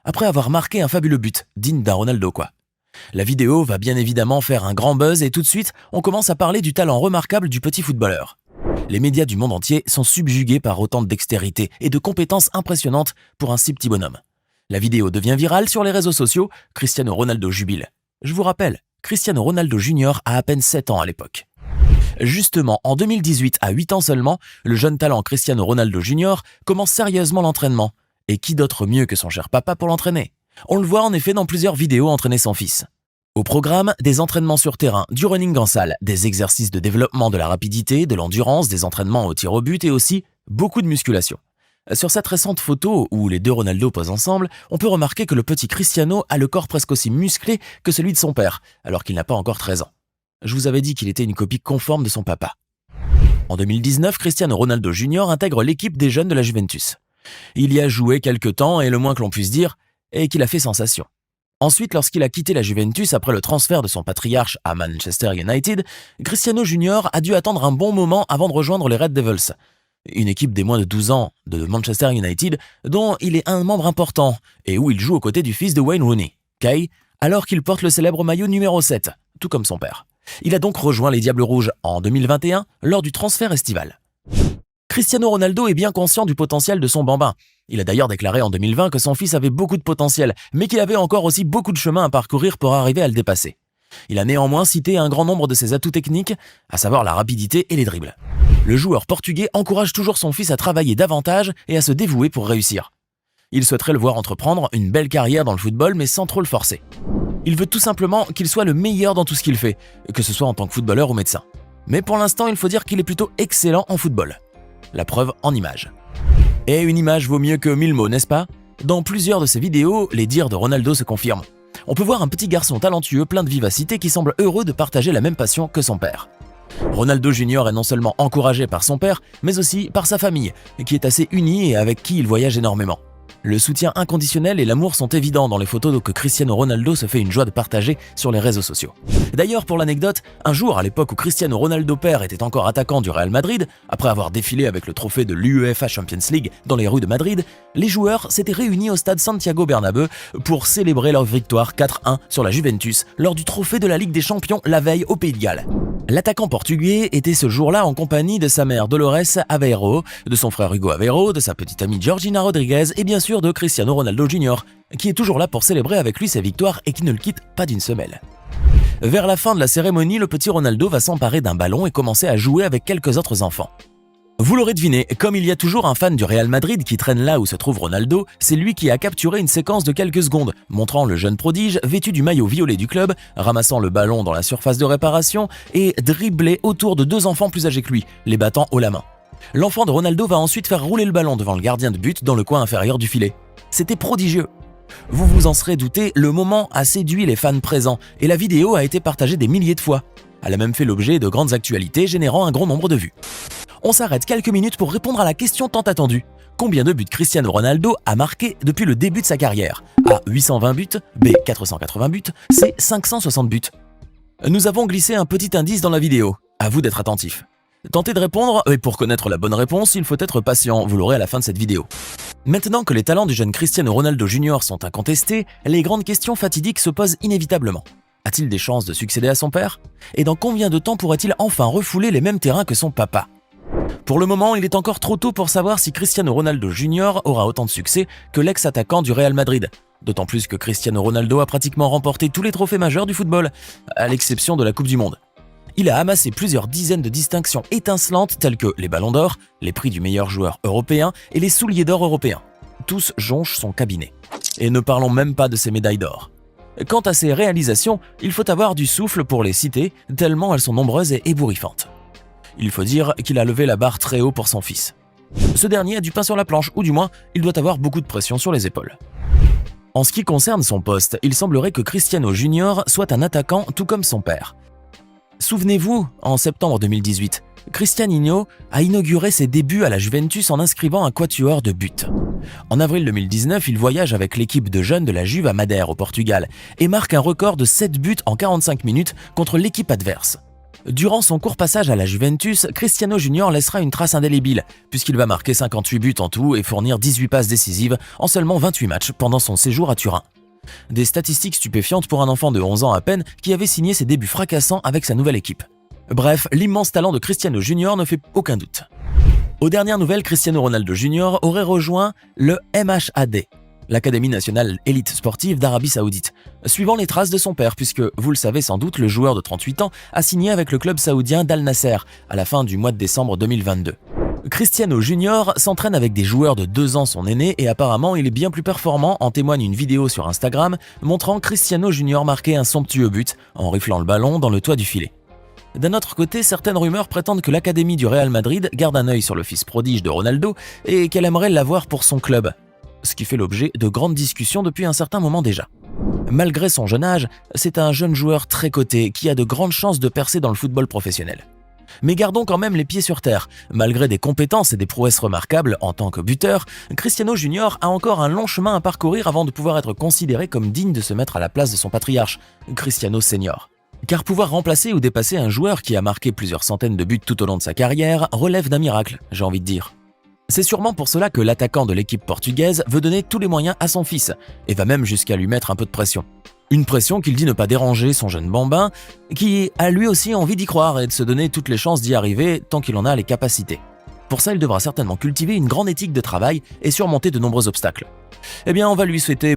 après avoir marqué un fabuleux but, digne d'un Ronaldo quoi. La vidéo va bien évidemment faire un grand buzz et tout de suite, on commence à parler du talent remarquable du petit footballeur. Les médias du monde entier sont subjugués par autant de dextérité et de compétences impressionnantes pour un si petit bonhomme. La vidéo devient virale sur les réseaux sociaux, Cristiano Ronaldo jubile. Je vous rappelle, Cristiano Ronaldo Jr. a à peine 7 ans à l'époque. Justement, en 2018, à 8 ans seulement, le jeune talent Cristiano Ronaldo Jr. commence sérieusement l'entraînement. Et qui d'autre mieux que son cher papa pour l'entraîner? On le voit en effet dans plusieurs vidéos entraîner son fils. Au programme, des entraînements sur terrain, du running en salle, des exercices de développement de la rapidité, de l'endurance, des entraînements au tir au but et aussi beaucoup de musculation. Sur cette récente photo où les deux Ronaldo posent ensemble, on peut remarquer que le petit Cristiano a le corps presque aussi musclé que celui de son père, alors qu'il n'a pas encore 13 ans. Je vous avais dit qu'il était une copie conforme de son papa. En 2019, Cristiano Ronaldo Jr. intègre l'équipe des jeunes de la Juventus. Il y a joué quelques temps et le moins que l'on puisse dire est qu'il a fait sensation. Ensuite, lorsqu'il a quitté la Juventus après le transfert de son patriarche à Manchester United, Cristiano Jr. a dû attendre un bon moment avant de rejoindre les Red Devils, une équipe des moins de 12 ans de Manchester United dont il est un membre important et où il joue aux côtés du fils de Wayne Rooney, Kay, alors qu'il porte le célèbre maillot numéro 7, tout comme son père. Il a donc rejoint les Diables Rouges en 2021 lors du transfert estival. Cristiano Ronaldo est bien conscient du potentiel de son bambin. Il a d'ailleurs déclaré en 2020 que son fils avait beaucoup de potentiel, mais qu'il avait encore aussi beaucoup de chemin à parcourir pour arriver à le dépasser. Il a néanmoins cité un grand nombre de ses atouts techniques, à savoir la rapidité et les dribbles. Le joueur portugais encourage toujours son fils à travailler davantage et à se dévouer pour réussir. Il souhaiterait le voir entreprendre une belle carrière dans le football, mais sans trop le forcer. Il veut tout simplement qu'il soit le meilleur dans tout ce qu'il fait, que ce soit en tant que footballeur ou médecin. Mais pour l'instant, il faut dire qu'il est plutôt excellent en football. La preuve en images. Et une image vaut mieux que 1000 mots, n'est-ce pas? Dans plusieurs de ses vidéos, les dires de Ronaldo se confirment. On peut voir un petit garçon talentueux plein de vivacité qui semble heureux de partager la même passion que son père. Ronaldo Jr. est non seulement encouragé par son père, mais aussi par sa famille, qui est assez unie et avec qui il voyage énormément. Le soutien inconditionnel et l'amour sont évidents dans les photos que Cristiano Ronaldo se fait une joie de partager sur les réseaux sociaux. D'ailleurs, pour l'anecdote, un jour, à l'époque où Cristiano Ronaldo père était encore attaquant du Real Madrid, après avoir défilé avec le trophée de l'UEFA Champions League dans les rues de Madrid, les joueurs s'étaient réunis au stade Santiago Bernabéu pour célébrer leur victoire 4-1 sur la Juventus lors du trophée de la Ligue des Champions la veille au Pays de Galles. L'attaquant portugais était ce jour-là en compagnie de sa mère Dolores Aveiro, de son frère Hugo Aveiro, de sa petite amie Georgina Rodriguez et bien sûr de Cristiano Ronaldo Jr., qui est toujours là pour célébrer avec lui sa victoire et qui ne le quitte pas d'une semelle. Vers la fin de la cérémonie, le petit Ronaldo va s'emparer d'un ballon et commencer à jouer avec quelques autres enfants. Vous l'aurez deviné, comme il y a toujours un fan du Real Madrid qui traîne là où se trouve Ronaldo, c'est lui qui a capturé une séquence de quelques secondes, montrant le jeune prodige vêtu du maillot violet du club, ramassant le ballon dans la surface de réparation et dribbler autour de deux enfants plus âgés que lui, les battant haut la main. L'enfant de Ronaldo va ensuite faire rouler le ballon devant le gardien de but dans le coin inférieur du filet. C'était prodigieux. Vous vous en serez douté, le moment a séduit les fans présents et la vidéo a été partagée des milliers de fois. Elle a même fait l'objet de grandes actualités générant un grand nombre de vues. On s'arrête quelques minutes pour répondre à la question tant attendue. Combien de buts Cristiano Ronaldo a marqué depuis le début de sa carrière? A. 820 buts, B. 480 buts, C. 560 buts. Nous avons glissé un petit indice dans la vidéo. À vous d'être attentif. Tentez de répondre, et pour connaître la bonne réponse, il faut être patient, vous l'aurez à la fin de cette vidéo. Maintenant que les talents du jeune Cristiano Ronaldo Jr. sont incontestés, les grandes questions fatidiques se posent inévitablement. A-t-il des chances de succéder à son père? Et dans combien de temps pourrait-il enfin refouler les mêmes terrains que son papa? Pour le moment, il est encore trop tôt pour savoir si Cristiano Ronaldo Jr. aura autant de succès que l'ex-attaquant du Real Madrid. D'autant plus que Cristiano Ronaldo a pratiquement remporté tous les trophées majeurs du football, à l'exception de la Coupe du Monde. Il a amassé plusieurs dizaines de distinctions étincelantes telles que les ballons d'or, les prix du meilleur joueur européen et les souliers d'or européens. Tous jonchent son cabinet. Et ne parlons même pas de ses médailles d'or. Quant à ses réalisations, il faut avoir du souffle pour les citer, tellement elles sont nombreuses et ébouriffantes. Il faut dire qu'il a levé la barre très haut pour son fils. Ce dernier a du pain sur la planche, ou du moins, il doit avoir beaucoup de pression sur les épaules. En ce qui concerne son poste, il semblerait que Cristiano Jr. soit un attaquant tout comme son père. Souvenez-vous, en septembre 2018, Cristiano a inauguré ses débuts à la Juventus en inscrivant un quatuor de buts. En avril 2019, il voyage avec l'équipe de jeunes de la Juve à Madère au Portugal et marque un record de 7 buts en 45 minutes contre l'équipe adverse. Durant son court passage à la Juventus, Cristiano Junior laissera une trace indélébile, puisqu'il va marquer 58 buts en tout et fournir 18 passes décisives en seulement 28 matchs pendant son séjour à Turin. Des statistiques stupéfiantes pour un enfant de 11 ans à peine qui avait signé ses débuts fracassants avec sa nouvelle équipe. Bref, l'immense talent de Cristiano Junior ne fait aucun doute. Aux dernières nouvelles, Cristiano Ronaldo Junior aurait rejoint le MHAD, l'Académie nationale élite sportive d'Arabie Saoudite, suivant les traces de son père puisque, vous le savez sans doute, le joueur de 38 ans a signé avec le club saoudien d'Al Nasser à la fin du mois de décembre 2022. Cristiano Junior s'entraîne avec des joueurs de 2 ans son aîné et apparemment il est bien plus performant, en témoigne une vidéo sur Instagram montrant Cristiano Junior marquer un somptueux but en riflant le ballon dans le toit du filet. D'un autre côté, certaines rumeurs prétendent que l'Académie du Real Madrid garde un œil sur le fils prodige de Ronaldo et qu'elle aimerait l'avoir pour son club, ce qui fait l'objet de grandes discussions depuis un certain moment déjà. Malgré son jeune âge, c'est un jeune joueur très coté qui a de grandes chances de percer dans le football professionnel. Mais gardons quand même les pieds sur terre. Malgré des compétences et des prouesses remarquables en tant que buteur, Cristiano Junior a encore un long chemin à parcourir avant de pouvoir être considéré comme digne de se mettre à la place de son patriarche, Cristiano Senior. Car pouvoir remplacer ou dépasser un joueur qui a marqué plusieurs centaines de buts tout au long de sa carrière relève d'un miracle, j'ai envie de dire. C'est sûrement pour cela que l'attaquant de l'équipe portugaise veut donner tous les moyens à son fils, et va même jusqu'à lui mettre un peu de pression. Une pression qu'il dit ne pas déranger son jeune bambin, qui a lui aussi envie d'y croire et de se donner toutes les chances d'y arriver tant qu'il en a les capacités. Pour ça, il devra certainement cultiver une grande éthique de travail et surmonter de nombreux obstacles. Eh bien, on va lui souhaiter